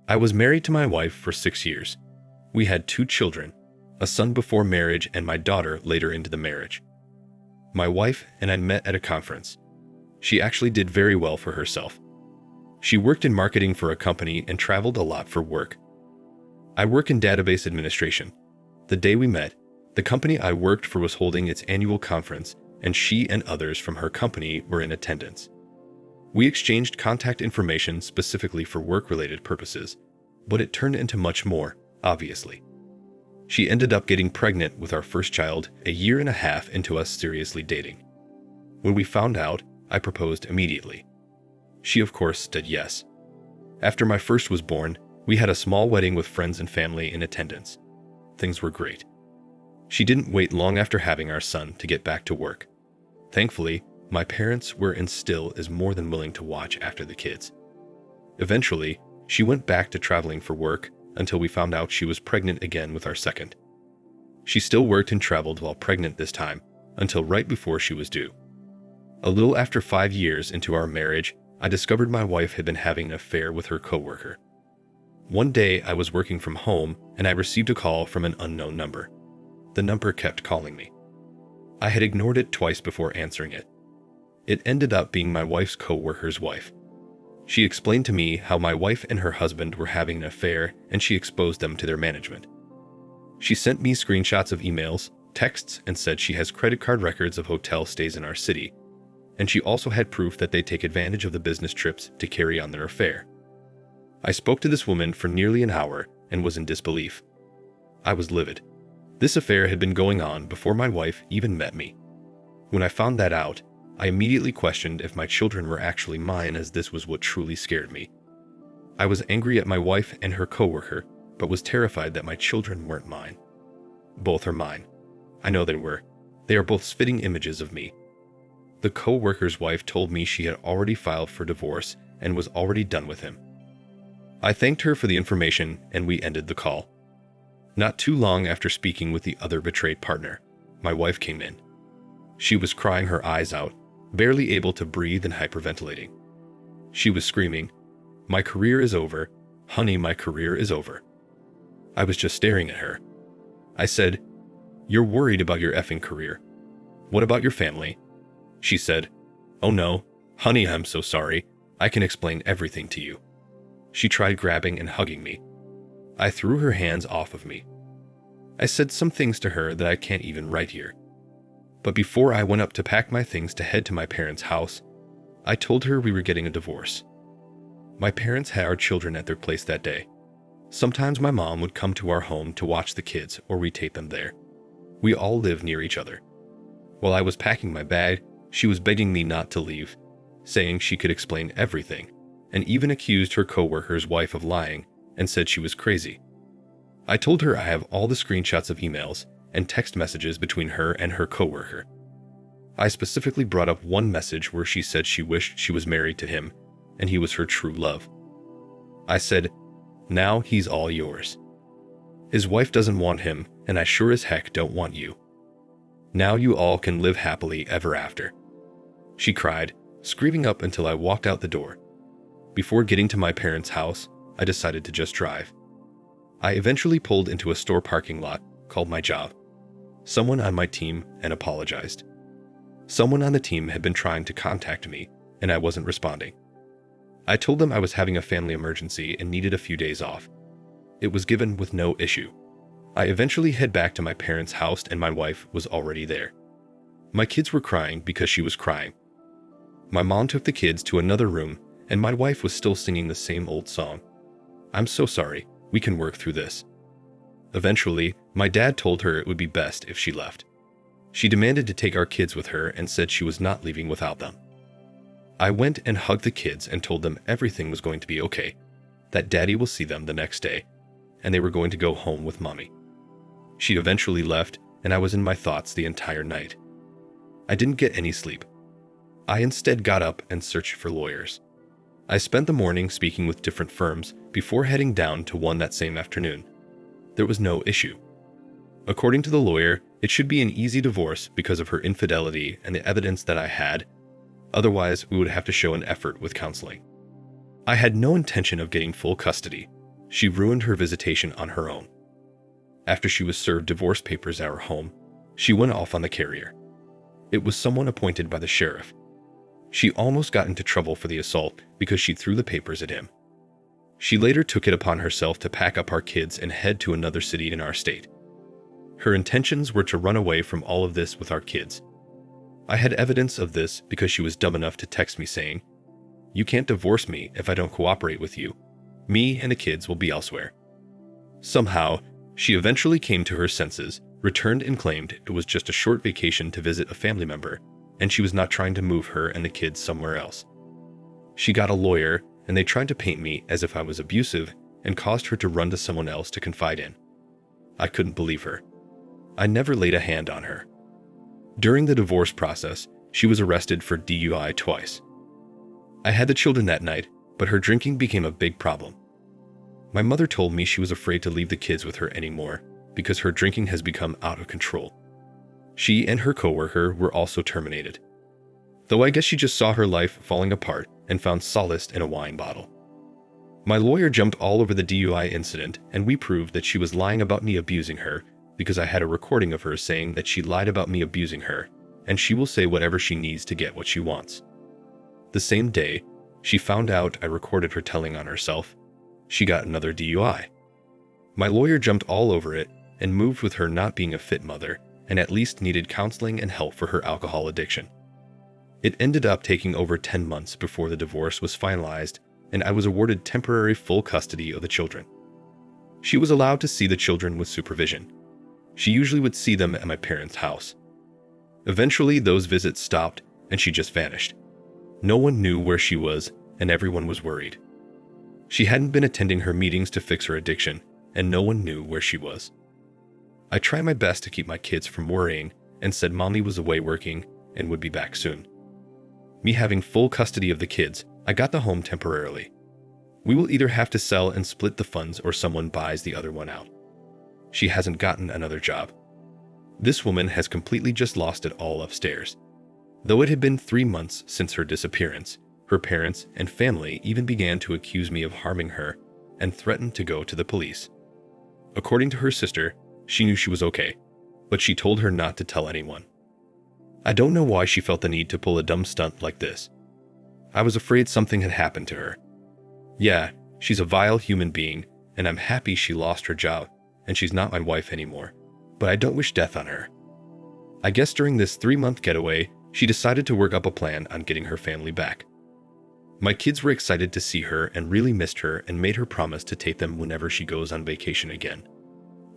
I was married to my wife for 6 years. We had 2 children, a son before marriage and my daughter later into the marriage. My wife and I met at a conference. She actually did very well for herself. She worked in marketing for a company and traveled a lot for work. I work in database administration. The day we met, the company I worked for was holding its annual conference, and she and others from her company were in attendance. We exchanged contact information specifically for work-related purposes, but it turned into much more, obviously. She ended up getting pregnant with our first child a year and a half into us seriously dating. When we found out, I proposed immediately. She, of course, said yes. After my first was born, we had a small wedding with friends and family in attendance. Things were great. She didn't wait long after having our son to get back to work. Thankfully, my parents were and still is more than willing to watch after the kids. Eventually, she went back to traveling for work until we found out she was pregnant again with our second. She still worked and traveled while pregnant this time, until right before she was due. A little after 5 years into our marriage, I discovered my wife had been having an affair with her coworker. One day I was working from home and I received a call from an unknown number. The number kept calling me. I had ignored it twice before answering it. It ended up being my wife's coworker's wife. She explained to me how my wife and her husband were having an affair and she exposed them to their management. She sent me screenshots of emails, texts, and said she has credit card records of hotel stays in our city, and she also had proof that they take advantage of the business trips to carry on their affair. I spoke to this woman for nearly an hour and was in disbelief. I was livid. This affair had been going on before my wife even met me. When I found that out, I immediately questioned if my children were actually mine, as this was what truly scared me. I was angry at my wife and her coworker, but was terrified that my children weren't mine. Both are mine. I know they were. They are both spitting images of me. The co-worker's wife told me she had already filed for divorce and was already done with him. I thanked her for the information and we ended the call. Not too long after speaking with the other betrayed partner, my wife came in. She was crying her eyes out, barely able to breathe and hyperventilating. She was screaming, "My career is over. Honey, my career is over." I was just staring at her. I said, "You're worried about your effing career. What about your family?" She said, "Oh no, honey, I'm so sorry. I can explain everything to you." She tried grabbing and hugging me. I threw her hands off of me. I said some things to her that I can't even write here. But before I went up to pack my things to head to my parents' house, I told her we were getting a divorce. My parents had our children at their place that day. Sometimes my mom would come to our home to watch the kids or we take them there. We all live near each other. While I was packing my bag, she was begging me not to leave, saying she could explain everything, and even accused her coworker's wife of lying and said she was crazy. I told her I have all the screenshots of emails and text messages between her and her coworker. I specifically brought up one message where she said she wished she was married to him and he was her true love. I said, "Now he's all yours. His wife doesn't want him, and I sure as heck don't want you. Now you all can live happily ever after." She cried, screaming up until I walked out the door. Before getting to my parents' house, I decided to just drive. I eventually pulled into a store parking lot, called my job, someone on my team, and apologized. Someone on the team had been trying to contact me, and I wasn't responding. I told them I was having a family emergency and needed a few days off. It was given with no issue. I eventually head back to my parents' house and my wife was already there. My kids were crying because she was crying. My mom took the kids to another room and my wife was still singing the same old song. "I'm so sorry, we can work through this." Eventually, my dad told her it would be best if she left. She demanded to take our kids with her and said she was not leaving without them. I went and hugged the kids and told them everything was going to be okay, that daddy will see them the next day, and they were going to go home with mommy. She eventually left, and I was in my thoughts the entire night. I didn't get any sleep. I instead got up and searched for lawyers. I spent the morning speaking with different firms before heading down to one that same afternoon. There was no issue. According to the lawyer, it should be an easy divorce because of her infidelity and the evidence that I had. Otherwise, we would have to show an effort with counseling. I had no intention of getting full custody. She ruined her visitation on her own. After she was served divorce papers at our home, she went off on the carrier. It was someone appointed by the sheriff. She almost got into trouble for the assault because she threw the papers at him. She later took it upon herself to pack up our kids and head to another city in our state. Her intentions were to run away from all of this with our kids. I had evidence of this because she was dumb enough to text me saying, "You can't divorce me if I don't cooperate with you. Me and the kids will be elsewhere." Somehow, she eventually came to her senses, returned and claimed it was just a short vacation to visit a family member, and she was not trying to move her and the kids somewhere else. She got a lawyer, and they tried to paint me as if I was abusive and caused her to run to someone else to confide in. I couldn't believe her. I never laid a hand on her. During the divorce process, she was arrested for DUI twice. I had the children that night, but her drinking became a big problem. My mother told me she was afraid to leave the kids with her anymore because her drinking has become out of control. She and her coworker were also terminated. Though I guess she just saw her life falling apart and found solace in a wine bottle. My lawyer jumped all over the DUI incident, and we proved that she was lying about me abusing her because I had a recording of her saying that she lied about me abusing her, and she will say whatever she needs to get what she wants. The same day, she found out I recorded her telling on herself. She got another DUI. My lawyer jumped all over it and moved with her not being a fit mother and at least needed counseling and help for her alcohol addiction. It ended up taking over 10 months before the divorce was finalized, and I was awarded temporary full custody of the children. She was allowed to see the children with supervision. She usually would see them at my parents' house. Eventually, those visits stopped and she just vanished. No one knew where she was, and everyone was worried. She hadn't been attending her meetings to fix her addiction, and no one knew where she was. I tried my best to keep my kids from worrying and said Mommy was away working and would be back soon. Me having full custody of the kids, I got the home temporarily. We will either have to sell and split the funds or someone buys the other one out. She hasn't gotten another job. This woman has completely just lost it all upstairs. Though it had been 3 months since her disappearance, her parents and family even began to accuse me of harming her and threatened to go to the police. According to her sister, she knew she was okay, but she told her not to tell anyone. I don't know why she felt the need to pull a dumb stunt like this. I was afraid something had happened to her. Yeah, she's a vile human being, and I'm happy she lost her job, and she's not my wife anymore, but I don't wish death on her. I guess during this 3-month getaway, she decided to work up a plan on getting her family back. My kids were excited to see her and really missed her and made her promise to take them whenever she goes on vacation again.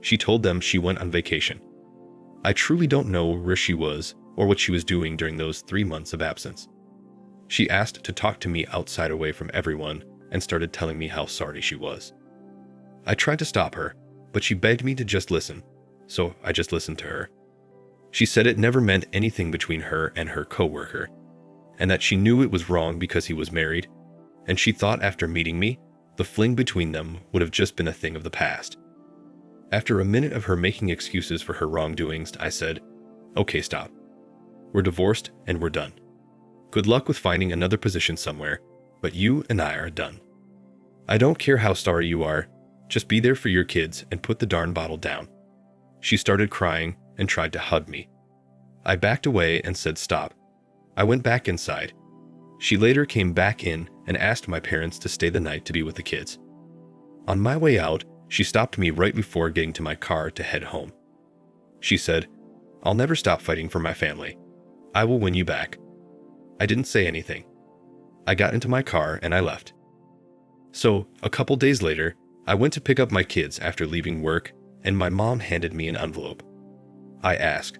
She told them she went on vacation. I truly don't know where she was or what she was doing during those 3 months of absence. She asked to talk to me outside away from everyone and started telling me how sorry she was. I tried to stop her, but she begged me to just listen, so I just listened to her. She said it never meant anything between her and her coworker, and that she knew it was wrong because he was married, and she thought after meeting me, the fling between them would have just been a thing of the past. After a minute of her making excuses for her wrongdoings, I said, "Okay, stop. We're divorced and we're done. Good luck with finding another position somewhere, but you and I are done. I don't care how sorry you are, just be there for your kids and put the darn bottle down." She started crying and tried to hug me. I backed away and said stop. I went back inside. She later came back in and asked my parents to stay the night to be with the kids. On my way out, she stopped me right before getting to my car to head home. She said, "I'll never stop fighting for my family. I will win you back." I didn't say anything. I got into my car and I left. So, a couple days later, I went to pick up my kids after leaving work, and my mom handed me an envelope. I asked,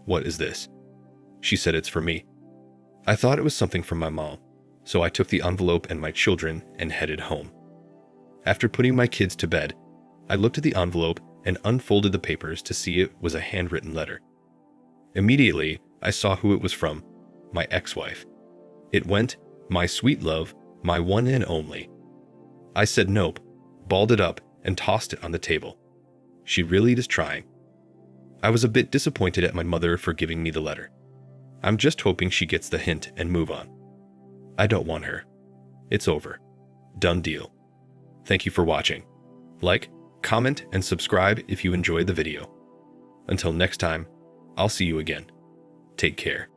"What is this?" She said it's for me. I thought it was something from my mom, so I took the envelope and my children and headed home. After putting my kids to bed, I looked at the envelope and unfolded the papers to see it was a handwritten letter. Immediately, I saw who it was from, my ex-wife. It went, "My sweet love, my one and only." I said nope, balled it up, and tossed it on the table. She really is trying. I was a bit disappointed at my mother for giving me the letter. I'm just hoping she gets the hint and move on. I don't want her. It's over. Done deal. Thank you for watching. Like, comment, and subscribe if you enjoyed the video. Until next time, I'll see you again. Take care.